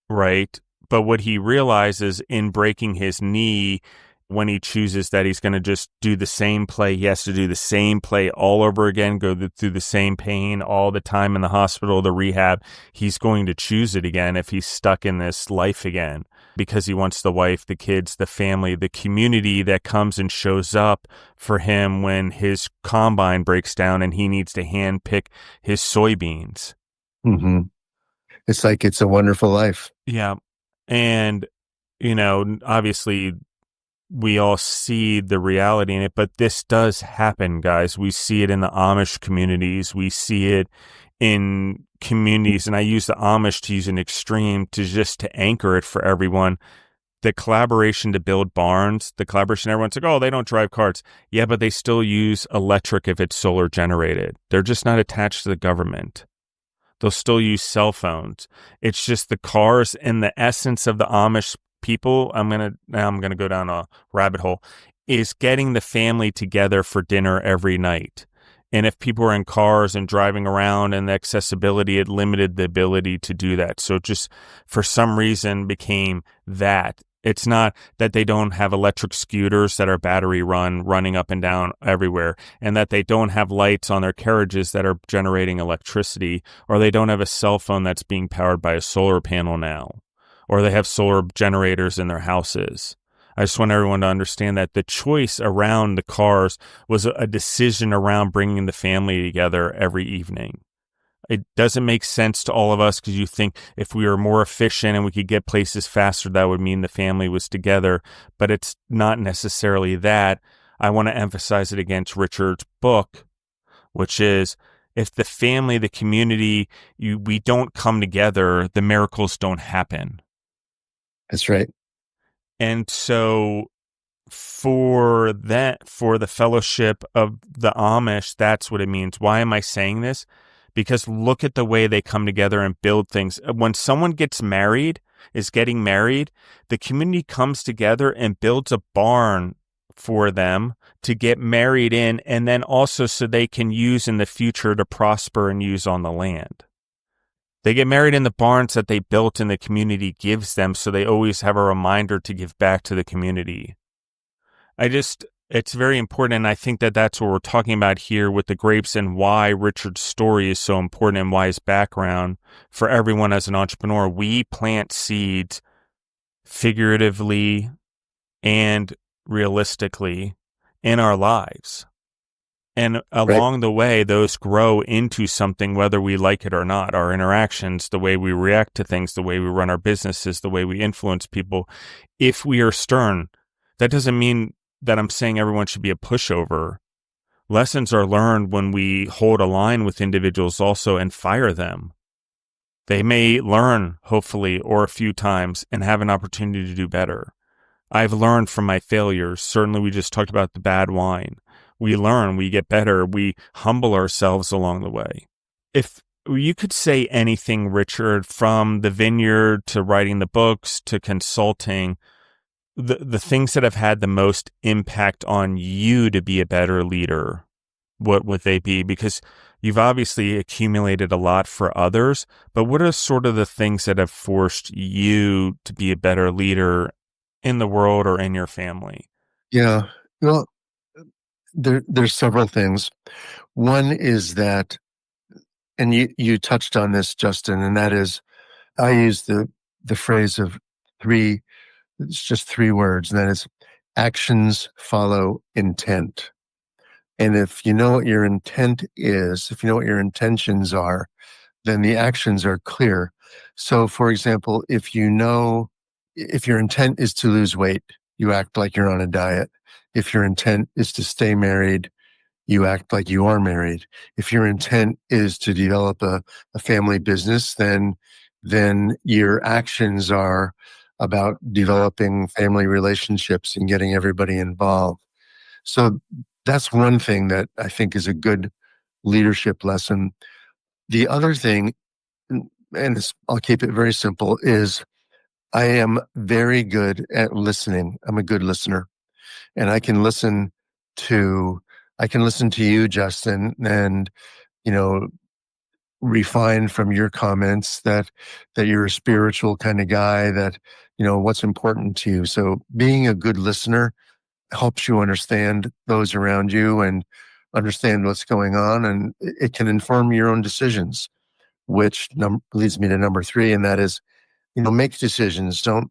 Right. But what he realizes in breaking his knee, when he chooses that he's going to just do the same play, he has to do the same play all over again, through the same pain all the time in the hospital, the rehab. He's going to choose it again if he's stuck in this life again, because he wants the wife, the kids, the family, the community that comes and shows up for him when his combine breaks down and he needs to hand pick his soybeans. Mm-hmm. It's like It's a Wonderful Life. Yeah. And, obviously we all see the reality in it, but this does happen, guys. We see it in the Amish communities. We see it in communities, and I use the Amish to use an extreme to anchor it for everyone. The collaboration to build barns, everyone's like, oh, they don't drive carts. Yeah, but they still use electric if it's solar generated. They're just not attached to the government. They'll still use cell phones. It's just the cars and the essence of the Amish people. I'm gonna go down a rabbit hole. Is getting the family together for dinner every night. And if people are in cars and driving around, and the accessibility, it limited the ability to do that. So it just, for some reason, became that. It's not that they don't have electric scooters that are battery running up and down everywhere, and that they don't have lights on their carriages that are generating electricity, or they don't have a cell phone that's being powered by a solar panel now, or they have solar generators in their houses. I just want everyone to understand that the choice around the cars was a decision around bringing the family together every evening. It doesn't make sense to all of us, because you think if we were more efficient and we could get places faster, that would mean the family was together. But it's not necessarily that. I want to emphasize it against Richard's book, which is, if the family, the community, we don't come together, the miracles don't happen. That's right. And so for the fellowship of the Amish, that's what it means. Why am I saying this? Because look at the way they come together and build things. When someone is getting married, the community comes together and builds a barn for them to get married in, and then also so they can use in the future to prosper and use on the land. They get married in the barns that they built and the community gives them, so they always have a reminder to give back to the community. It's very important. And I think that that's what we're talking about here with the grapes and why Richard's story is so important and why his background for everyone as an entrepreneur. We plant seeds figuratively and realistically in our lives. And along the way, those grow into something, whether we like it or not. Our interactions, the way we react to things, the way we run our businesses, the way we influence people. If we are stern, that doesn't mean that I'm saying everyone should be a pushover. Lessons are learned when we hold a line with individuals also and fire them. They may learn, hopefully, or a few times and have an opportunity to do better. I've learned from my failures. Certainly, we just talked about the bad wine. We learn, we get better, we humble ourselves along the way. If you could say anything, Richard, from the vineyard to writing the books to consulting, the things that have had the most impact on you to be a better leader, what would they be? Because you've obviously accumulated a lot for others, but what are sort of the things that have forced you to be a better leader in the world or in your family? Yeah. Well, there's several things. One is that, and you touched on this, Justin, and that is, I use the phrase of it's just three words, and that is actions follow intent. And if you know what your intent is, if you know what your intentions are, then the actions are clear. So, for example, if your intent is to lose weight, you act like you're on a diet. If your intent is to stay married, you act like you are married. If your intent is to develop a family business, then your actions are about developing family relationships and getting everybody involved. So that's one thing that I think is a good leadership lesson. The other thing, and I'll keep it very simple, is I am very good at listening. I'm a good listener, and I can listen to you, Justin, and refine from your comments that you're a spiritual kind of guy, that what's important to you. So being a good listener helps you understand those around you and understand what's going on, and it can inform your own decisions, which leads me to number 3, and that is, make decisions. Don't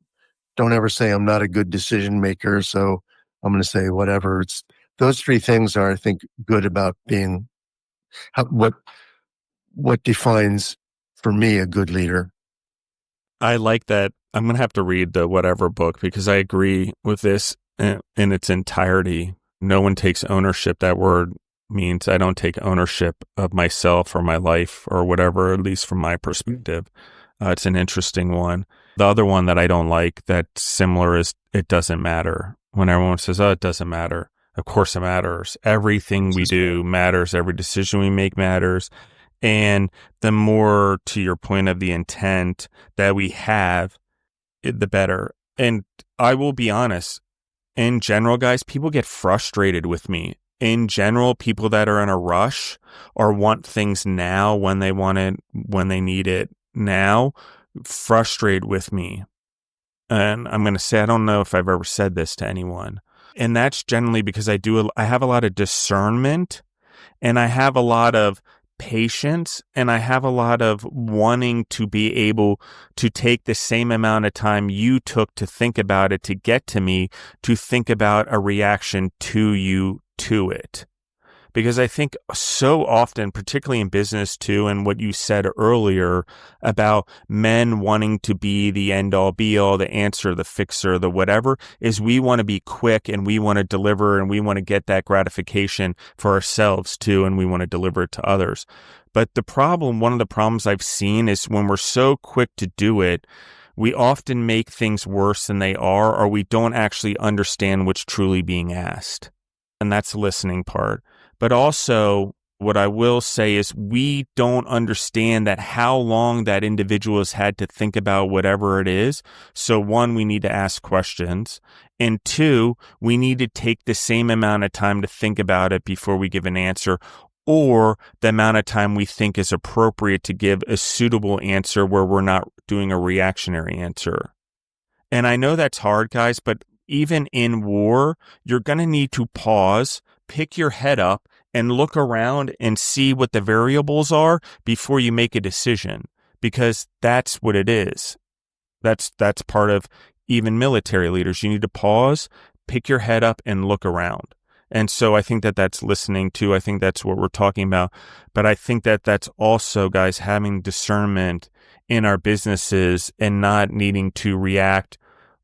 ever say I'm not a good decision maker, so I'm going to say whatever. It's those 3 things are, I think, good about being what defines for me a good leader. I like that. I'm going to have to read the whatever book because I agree with this in its entirety. No one takes ownership. That word means I don't take ownership of myself or my life or whatever, at least from my perspective. It's an interesting one. The other one that I don't like that's similar is it doesn't matter. When everyone says, oh, it doesn't matter. Of course it matters. Everything we do matters. Every decision we make matters. And the more, to your point of the intent that we have, the better. And I will be honest, in general, guys, people get frustrated with me. In general, people that are in a rush or want things now when they want it, when they need it now, frustrate with me. And I'm going to say, I don't know if I've ever said this to anyone. And that's generally because I have a lot of discernment, and I have a lot of patience, and I have a lot of wanting to be able to take the same amount of time you took to think about it to get to me, to think about a reaction to you to it. Because I think so often, particularly in business too, and what you said earlier about men wanting to be the end all be all, the answer, the fixer, the whatever, is we want to be quick and we want to deliver and we want to get that gratification for ourselves too, and we want to deliver it to others. But one of the problems I've seen is when we're so quick to do it, we often make things worse than they are, or we don't actually understand what's truly being asked. And that's the listening part. But also, what I will say is we don't understand that how long that individual has had to think about whatever it is. So 1, we need to ask questions. And 2, we need to take the same amount of time to think about it before we give an answer, or the amount of time we think is appropriate to give a suitable answer where we're not doing a reactionary answer. And I know that's hard, guys, but even in war, you're going to need to pause, pick your head up, and look around and see what the variables are before you make a decision, because that's what it is. That's part of even military leaders. You need to pause, pick your head up, and look around. And so I think that that's listening to. I think that's what we're talking about. But I think that that's also, guys, having discernment in our businesses and not needing to react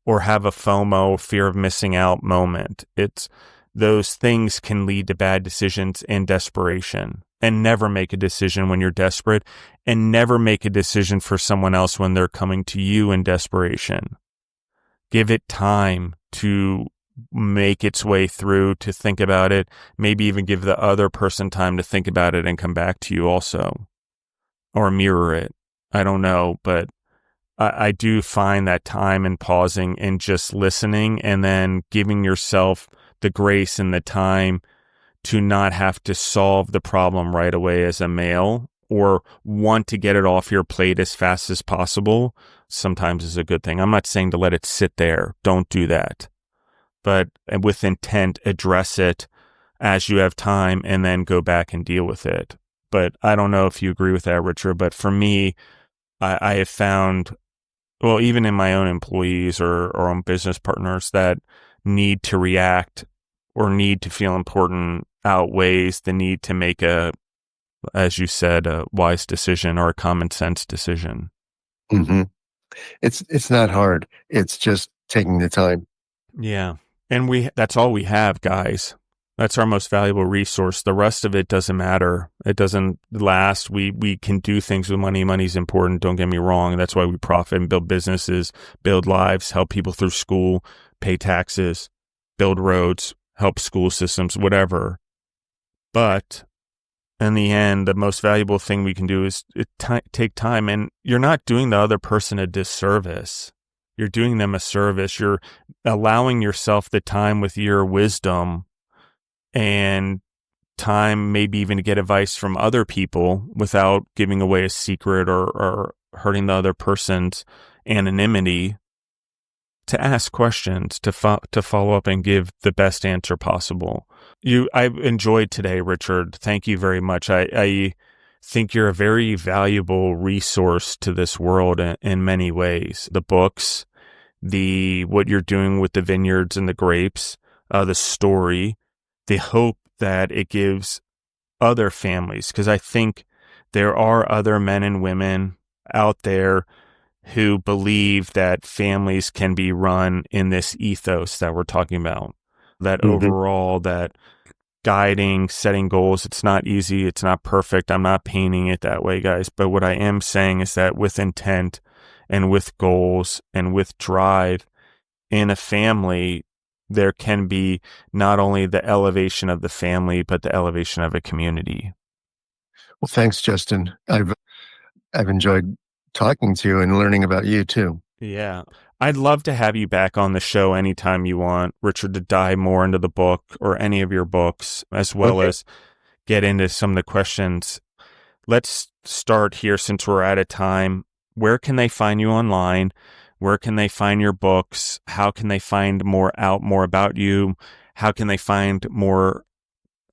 or have a FOMO, fear of missing out moment. It's those things can lead to bad decisions and desperation. And never make a decision when you're desperate, and never make a decision for someone else when they're coming to you in desperation. Give it time to make its way through, to think about it, maybe even give the other person time to think about it and come back to you also, or mirror it. I don't know, but I do find that time and pausing and just listening, and then giving yourself the grace and the time to not have to solve the problem right away as a male, or want to get it off your plate as fast as possible, sometimes is a good thing. I'm not saying to let it sit there. Don't do that. But with intent, address it as you have time, and then go back and deal with it. But I don't know if you agree with that, Richard, but for me, I have found, well, even in my own employees or own business partners, that need to react or need to feel important outweighs the need to make as you said, a wise decision or a common sense decision. Mm-hmm. It's not hard. It's just taking the time. Yeah. And that's all we have, guys. That's our most valuable resource. The rest of it doesn't matter. It doesn't last. We can do things with money. Money's important. Don't get me wrong. That's why we profit and build businesses, build lives, help people through school, pay taxes, build roads, help school systems, whatever. But in the end, the most valuable thing we can do is take time. And you're not doing the other person a disservice. You're doing them a service. You're allowing yourself the time with your wisdom and time, maybe even to get advice from other people without giving away a secret or hurting the other person's anonymity, to ask questions, to follow up and give the best answer possible. I've enjoyed today, Richard. Thank you very much. I think you're a very valuable resource to this world in many ways. The books, what you're doing with the vineyards and the grapes, the story, the hope that it gives other families, because I think there are other men and women out there who believe that families can be run in this ethos that we're talking about, that overall, that guiding, setting goals. It's not easy. It's not perfect. I'm not painting it that way, guys. But what I am saying is that with intent and with goals and with drive in a family, there can be not only the elevation of the family, but the elevation of a community. Well, thanks, Justin. I've enjoyed talking to you and learning about you too. Yeah. I'd love to have you back on the show anytime you want, Richard, to dive more into the book or any of your books, as well as get into some of the questions. Let's start here since we're out of time. Where can they find you online? Where can they find your books? How can they find more about you? How can they find more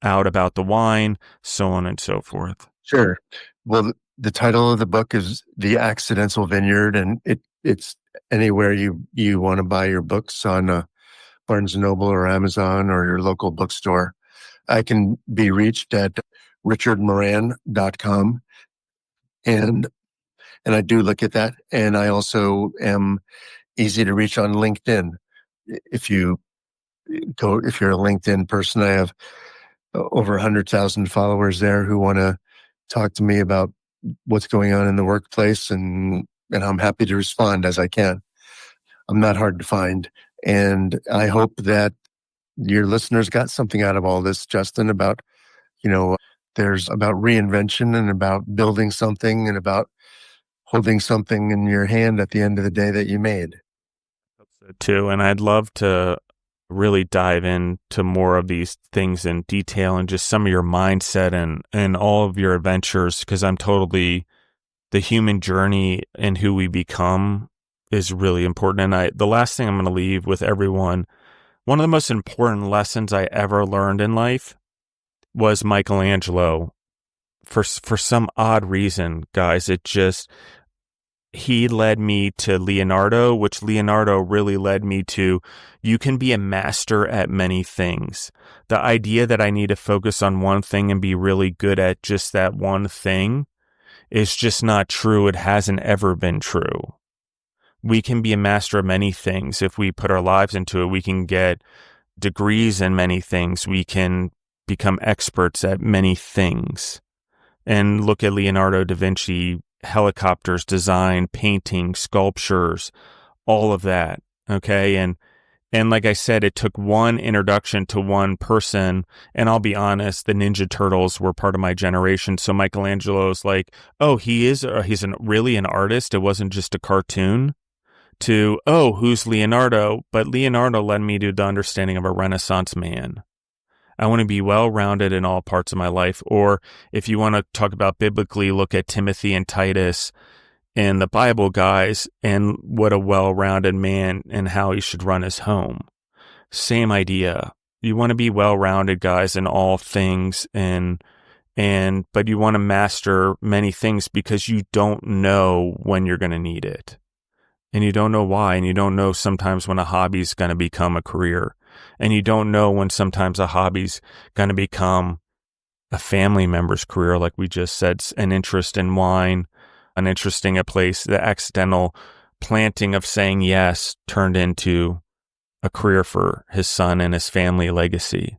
out about the wine? So on and so forth. Sure. Well, the title of the book is The Accidental Vineyard, and it's anywhere you want to buy your books on Barnes & Noble or Amazon or your local bookstore. I can be reached at richardmoran.com, and I do look at that. And I also am easy to reach on LinkedIn. If you're a LinkedIn person, I have over 100,000 followers there who want to talk to me about what's going on in the workplace, and I'm happy to respond as I can. I'm not hard to find. And I hope that your listeners got something out of all this, Justin, about, there's about reinvention and about building something and about holding something in your hand at the end of the day that you made. I hope so too. And I'd love to really dive into more of these things in detail and just some of your mindset and all of your adventures, because I'm totally, the human journey and who we become is really important. And the last thing I'm going to leave with everyone, one of the most important lessons I ever learned in life was Michelangelo. For some odd reason, guys, he led me to Leonardo, which Leonardo really led me to, you can be a master at many things. The idea that I need to focus on one thing and be really good at just that one thing is just not true. It hasn't ever been true. We can be a master of many things. If we put our lives into it, we can get degrees in many things. We can become experts at many things. And look at Leonardo da Vinci, helicopters, design, painting, sculptures, all of that. Okay. And like I said, it took one introduction to one person. And I'll be honest, the Ninja Turtles were part of my generation. So Michelangelo's like, oh, he's really an artist. It wasn't just a cartoon. To, oh, who's Leonardo? But Leonardo led me to the understanding of a Renaissance man. I want to be well-rounded in all parts of my life. Or if you want to talk about biblically, look at Timothy and Titus and the Bible guys and what a well-rounded man and how he should run his home. Same idea. You want to be well-rounded, guys, in all things, but you want to master many things because you don't know when you're going to need it. And you don't know why, and you don't know sometimes when a hobby's going to become a career. And you don't know when sometimes a hobby's going to become a family member's career, like we just said, an interest in wine, an interest in a place. The accidental planting of saying yes turned into a career for his son and his family legacy.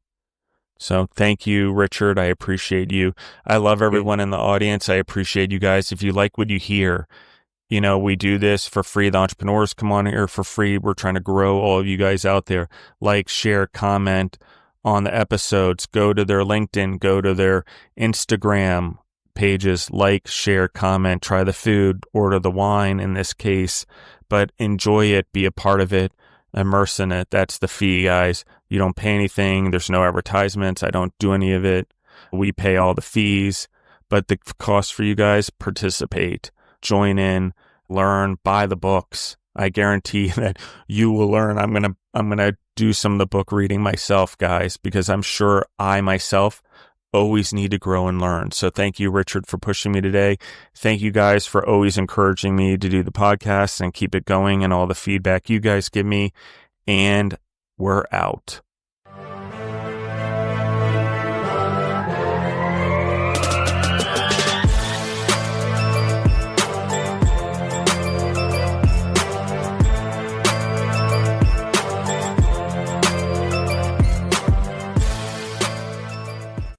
So thank you, Richard. I appreciate you. I love everyone in the audience. I appreciate you guys. If you like what you hear, we do this for free. The entrepreneurs come on here for free. We're trying to grow all of you guys out there. Like, share, comment on the episodes. Go to their LinkedIn, go to their Instagram pages. Like, share, comment, try the food, order the wine in this case, but enjoy it, be a part of it, immerse in it. That's the fee, guys. You don't pay anything. There's no advertisements. I don't do any of it. We pay all the fees, but the cost for you guys, participate. Join in, learn, buy the books. I guarantee that you will learn. I'm going to do some of the book reading myself, guys, because I'm sure I myself always need to grow and learn. So thank you, Richard, for pushing me today. Thank you guys for always encouraging me to do the podcast and keep it going and all the feedback you guys give me. And we're out.